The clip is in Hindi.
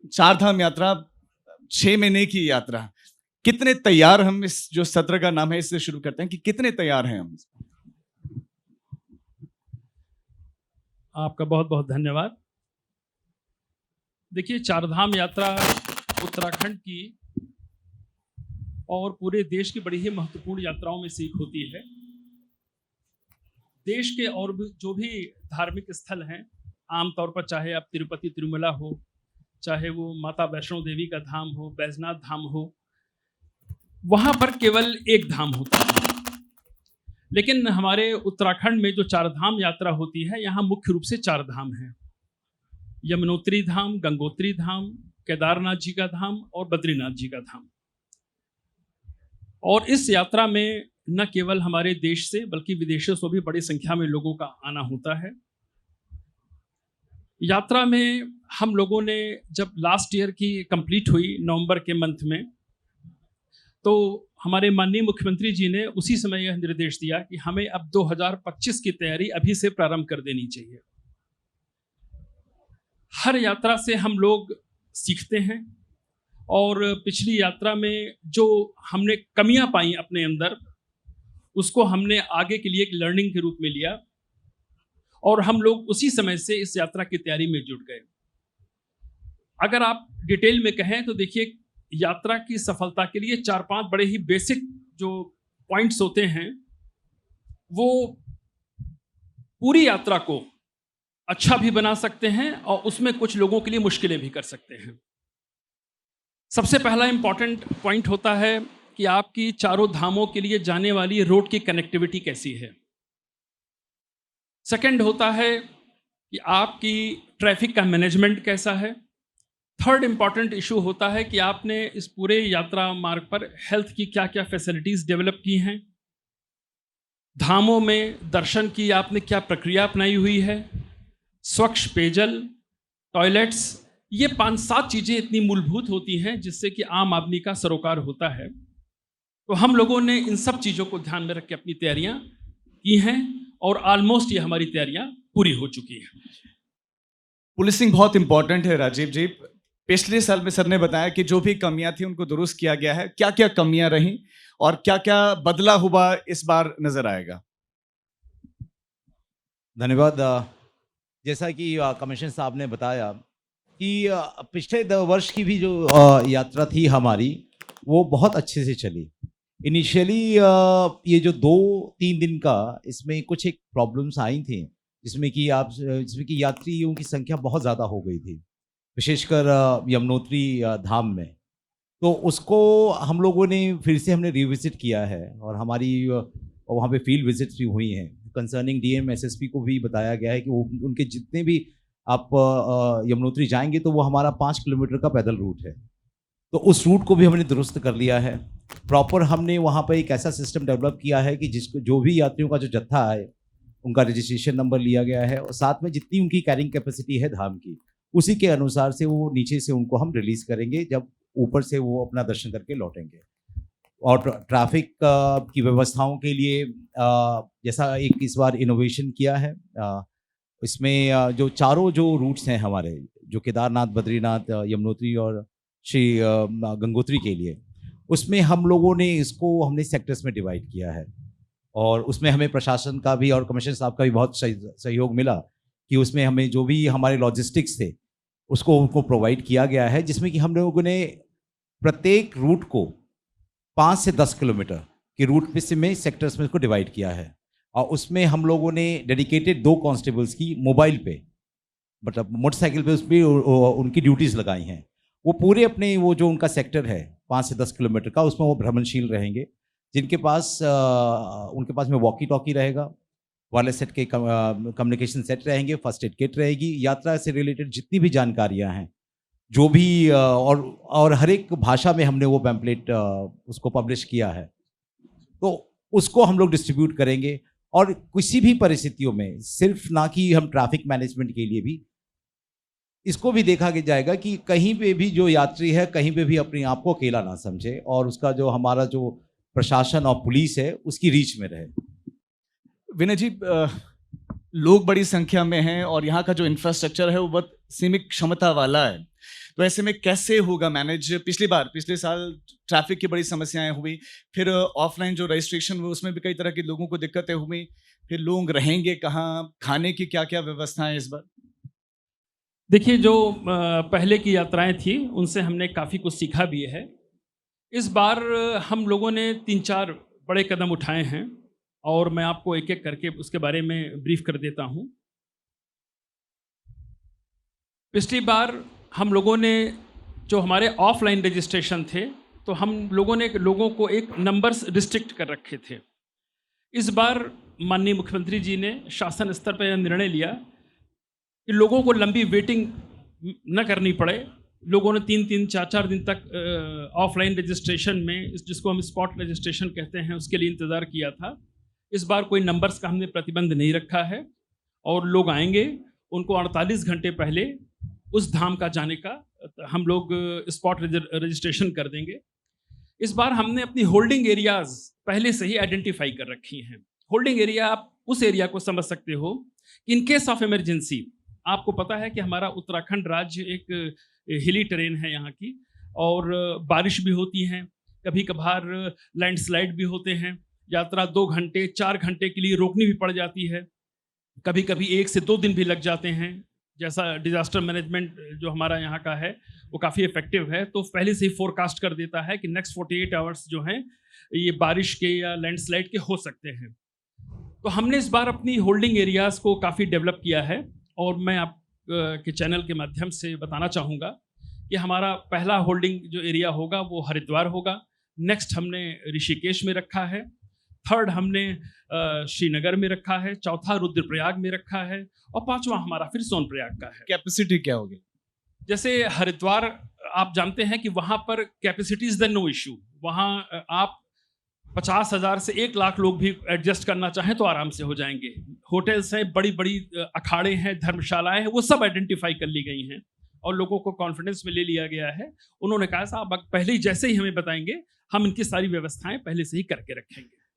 चार धाम यात्रा 6 महीने की यात्रा, कितने तैयार हम इस जो सत्र का नाम है इससे शुरू करते हैं कि कितने तैयार हैं हम? आपका बहुत बहुत धन्यवाद। देखिए, चारधाम यात्रा उत्तराखंड की और पूरे देश की बड़ी ही महत्वपूर्ण यात्राओं में से एक होती है। देश के और भी जो भी धार्मिक स्थल हैं, आमतौर पर चाहे अब तिरुपति तिरुमला हो, चाहे वो माता वैष्णो देवी का धाम हो, बैजनाथ धाम हो, वहाँ पर केवल एक धाम होता है। लेकिन हमारे उत्तराखंड में जो चारधाम यात्रा होती है, यहाँ मुख्य रूप से चार धाम हैं: यमुनोत्री धाम, गंगोत्री धाम, केदारनाथ जी का धाम और बद्रीनाथ जी का धाम। और इस यात्रा में न केवल हमारे देश से बल्कि विदेशों से भी बड़ी संख्या में लोगों का आना होता है। यात्रा में हम लोगों ने जब लास्ट ईयर की कंप्लीट हुई नवंबर के मंथ में, तो हमारे माननीय मुख्यमंत्री जी ने उसी समय यह निर्देश दिया कि हमें अब 2025 की तैयारी अभी से प्रारंभ कर देनी चाहिए। हर यात्रा से हम लोग सीखते हैं और पिछली यात्रा में जो हमने कमियां पाई अपने अंदर, उसको हमने आगे के लिए एक लर्निंग के रूप में लिया और हम लोग उसी समय से इस यात्रा की तैयारी में जुट गए। अगर आप डिटेल में कहें तो देखिए, यात्रा की सफलता के लिए 4-5 बड़े ही बेसिक जो पॉइंट्स होते हैं, वो पूरी यात्रा को अच्छा भी बना सकते हैं और उसमें कुछ लोगों के लिए मुश्किलें भी कर सकते हैं। सबसे पहला इंपॉर्टेंट पॉइंट होता है कि आपकी चारों धामों के लिए जाने वाली रोड की कनेक्टिविटी कैसी है। सेकंड होता है कि आपकी ट्रैफिक का मैनेजमेंट कैसा है। थर्ड इंपॉर्टेंट इशू होता है कि आपने इस पूरे यात्रा मार्ग पर हेल्थ की क्या क्या फैसिलिटीज़ डेवलप की हैं। धामों में दर्शन की आपने क्या प्रक्रिया अपनाई हुई है। स्वच्छ पेयजल, टॉयलेट्स, ये 5-7 चीज़ें इतनी मूलभूत होती हैं जिससे कि आम आदमी का सरोकार होता है। तो हम लोगों ने इन सब चीज़ों को ध्यान में रख के अपनी तैयारियां की हैं और ऑलमोस्ट ये हमारी तैयारियां पूरी हो चुकी हैं। पुलिसिंग बहुत इंपॉर्टेंट है राजीव जी। पिछले साल में सर ने बताया कि जो भी कमियां थी उनको दुरुस्त किया गया है। क्या क्या कमियां रहीं और क्या क्या बदला हुआ इस बार नजर आएगा? धन्यवाद। जैसा कि कमिश्नर साहब ने बताया कि पिछले वर्ष की भी जो यात्रा थी हमारी, वो बहुत अच्छे से चली। इनिशियली ये जो 2-3 दिन का, इसमें कुछ एक प्रॉब्लम्स आई थी, जिसमें कि यात्रियों की संख्या बहुत ज़्यादा हो गई थी, विशेषकर यमुनोत्री धाम में। तो उसको हम लोगों ने फिर से हमने रिविजिट किया है और हमारी वहाँ पे फील्ड विजिट्स भी हुई हैं। कंसर्निंग डीएम एसएसपी को भी बताया गया है कि वो उनके जितने भी आप यमुनोत्री जाएंगे तो वो हमारा 5 किलोमीटर का पैदल रूट है, तो उस रूट को भी हमने दुरुस्त कर लिया है। प्रॉपर हमने वहाँ पर एक ऐसा सिस्टम डेवलप किया है कि जिसको जो भी यात्रियों का जो जत्था है उनका रजिस्ट्रेशन नंबर लिया गया है और साथ में जितनी उनकी कैरिंग कैपेसिटी है धाम की, उसी के अनुसार से वो नीचे से उनको हम रिलीज़ करेंगे जब ऊपर से वो अपना दर्शन करके लौटेंगे। और ट्रैफिक की व्यवस्थाओं के लिए जैसा एक इस बार इनोवेशन किया है, इसमें जो चारों जो रूट्स हैं हमारे, जो केदारनाथ, बद्रीनाथ, यमुनोत्री और श्री गंगोत्री के लिए, उसमें हम लोगों ने हमने सेक्टर्स में डिवाइड किया है और उसमें हमें प्रशासन का भी और कमिश्नर साहब का भी बहुत सहयोग मिला कि उसमें हमें जो भी हमारे लॉजिस्टिक्स थे उसको उनको प्रोवाइड किया गया है, जिसमें कि हम लोगों ने प्रत्येक रूट को 5 से 10 किलोमीटर के रूट पे में सेक्टर्स में उसको डिवाइड किया है और उसमें हम लोगों ने डेडिकेटेड 2 कांस्टेबल्स की मोबाइल पे, मतलब मोटरसाइकिल पे, उस पर उनकी ड्यूटीज़ लगाई हैं। वो पूरे अपने वो जो उनका सेक्टर है 5 से 10 किलोमीटर का, उसमें वो भ्रमणशील रहेंगे, जिनके पास उनके पास में वॉकी टॉकी रहेगा, वायरलेस सेट के कम्युनिकेशन सेट रहेंगे, फर्स्ट एड किट रहेगी, यात्रा से रिलेटेड जितनी भी जानकारियाँ हैं, जो भी और हर एक भाषा में हमने वो पैम्पलेट उसको पब्लिश किया है, तो उसको हम लोग डिस्ट्रीब्यूट करेंगे। और किसी भी परिस्थितियों में सिर्फ ना कि हम ट्रैफिक मैनेजमेंट के लिए भी इसको भी देखा जाएगा कि कहीं पे भी जो यात्री है कहीं पे भी अपने आप को अकेला ना समझे और उसका जो हमारा जो प्रशासन और पुलिस है उसकी रीच में रहे। विनय जी, लोग बड़ी संख्या में हैं और यहाँ का जो इंफ्रास्ट्रक्चर है वो बहुत सीमित क्षमता वाला है, तो ऐसे में कैसे होगा मैनेज? पिछले साल ट्रैफिक की बड़ी समस्याएं हुई, फिर ऑफलाइन जो रजिस्ट्रेशन हुआ उसमें भी कई तरह के लोगों को दिक्कतें हुई, फिर लोग रहेंगे कहाँ, खाने की क्या क्या व्यवस्था है इस बार? देखिए, जो पहले की यात्राएं थी उनसे हमने काफ़ी कुछ सीखा भी है। इस बार हम लोगों ने 3-4 बड़े कदम उठाए हैं और मैं आपको एक-एक करके उसके बारे में ब्रीफ कर देता हूँ। पिछली बार हम लोगों ने जो हमारे ऑफलाइन रजिस्ट्रेशन थे, तो हम लोगों ने लोगों को एक नंबर्स रिस्ट्रिक्ट कर रखे थे। इस बार माननीय मुख्यमंत्री जी ने शासन स्तर पर यह निर्णय लिया कि लोगों को लंबी वेटिंग न करनी पड़े। लोगों ने 3-3, 4-4 दिन तक ऑफलाइन रजिस्ट्रेशन में, जिसको हम स्पॉट रजिस्ट्रेशन कहते हैं, उसके लिए इंतज़ार किया था। इस बार कोई नंबर्स का हमने प्रतिबंध नहीं रखा है और लोग आएंगे, उनको 48 घंटे पहले उस धाम का जाने का हम लोग स्पॉट रजिस्ट्रेशन कर देंगे। इस बार हमने अपनी होल्डिंग एरियाज पहले से ही आइडेंटिफाई कर रखी हैं। होल्डिंग एरिया, आप उस एरिया को समझ सकते हो कि इन केस ऑफ इमरजेंसी, आपको पता है कि हमारा उत्तराखंड राज्य एक हिली टेरेन है यहाँ की, और बारिश भी होती हैं, कभी कभार लैंडस्लाइड भी होते हैं, यात्रा 2 घंटे 4 घंटे के लिए रोकनी भी पड़ जाती है, कभी कभी 1 से 2 दिन भी लग जाते हैं। जैसा डिजास्टर मैनेजमेंट जो हमारा यहाँ का है वो काफ़ी इफेक्टिव है, तो पहले से ही फोरकास्ट कर देता है कि नेक्स्ट 48 आवर्स जो हैं ये बारिश के या लैंडस्लाइड के हो सकते हैं। तो हमने इस बार अपनी होल्डिंग एरियाज़ को काफ़ी डेवलप किया है और मैं आप के चैनल के माध्यम से बताना चाहूँगा कि हमारा पहला होल्डिंग जो एरिया होगा वो हरिद्वार होगा, नेक्स्ट हमने ऋषिकेश में रखा है, थर्ड हमने श्रीनगर में रखा है, चौथा रुद्रप्रयाग में रखा है और पांचवा हमारा फिर सोनप्रयाग का है। कैपेसिटी क्या होगी? जैसे हरिद्वार आप जानते हैं कि वहाँ पर capacity is the no issue, वहाँ आप 50,000 से 1 लाख लोग भी एडजस्ट करना चाहें तो आराम से हो जाएंगे। होटल्स हैं, बड़ी बड़ी अखाड़े हैं, धर्मशालाएं हैं, वो सब आइडेंटिफाई कर ली गई हैं और लोगों को कॉन्फिडेंस में ले लिया गया है। उन्होंने कहा साहब पहले ही जैसे ही हमें बताएंगे हम इनकी सारी व्यवस्थाएं पहले से ही करके रखेंगे।